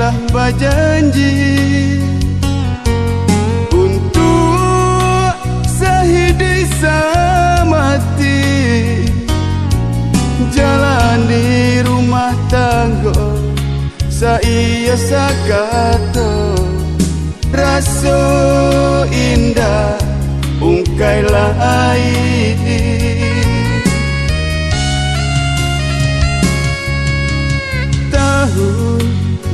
telah berjanji untuk sehidup semati jalani rumah tangga saya sakata rasa indah ungkai lain tahun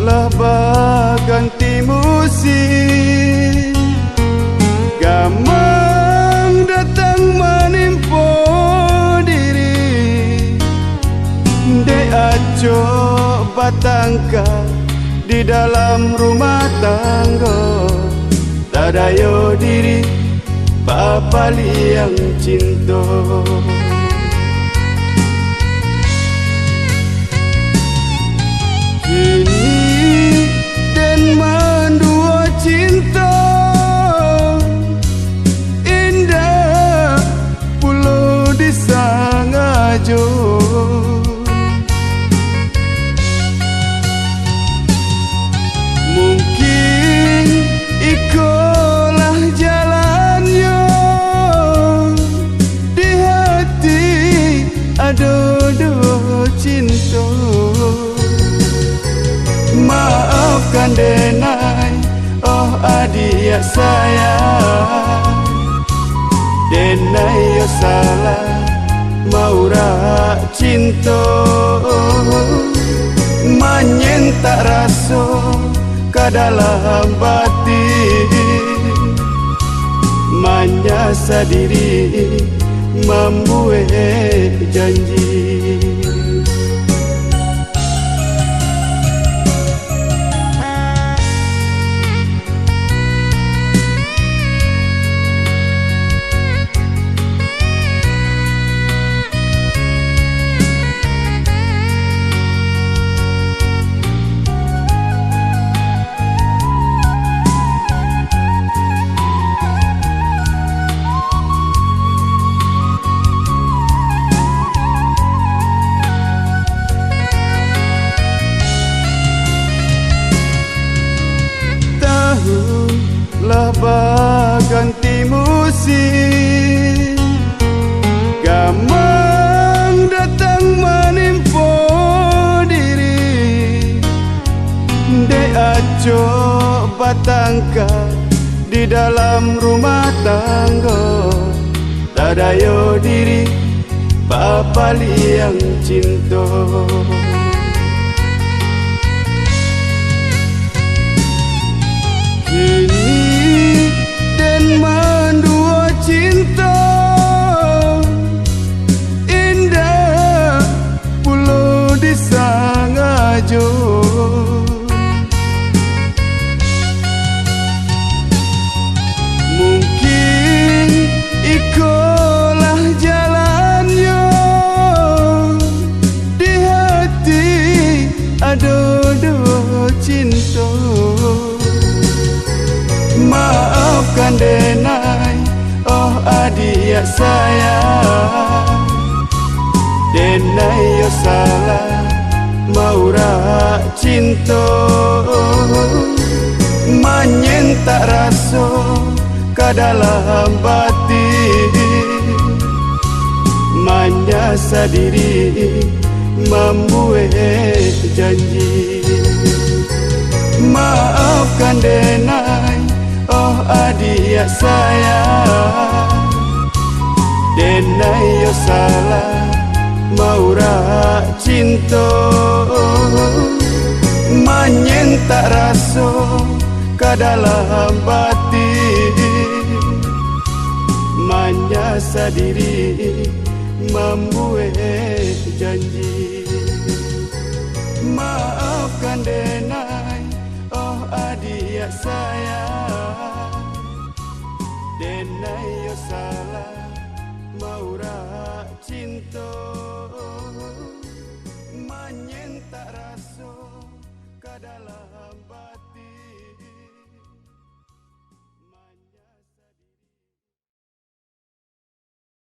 lah berganti musim gamang datang menimpa diri dek acok batangka di dalam rumah tangga tak daya diri Bapa liang cinta kini dan mendua cinta indah pulau di Sangajo mungkin ikolah jalannya di hati ada dua cinta maafkan denai oh adik saya denai yo salah mau rak cinta manyen tak rasa ke dalam batin menyasa diri membuat janji lah berganti musim gamang datang menimpa diri dek acok batangka di dalam rumah tangga tak daya diri Bapa liang cinta kini dan mendua cinta indah pulau di Sangajo mungkin ikolah jalannya di hati ada dua cinta maafkan denai oh adik saya denai yo salah mau rak cinta manyen tak rasa ke dalam batin menyasa diri membuat janji maafkan denai oh adik saya denai yo salah mau rak cinta manyen tak rasa ke dalam batin menyasa diri membuat janji maafkan denai oh adik saya denai yo salah mau rak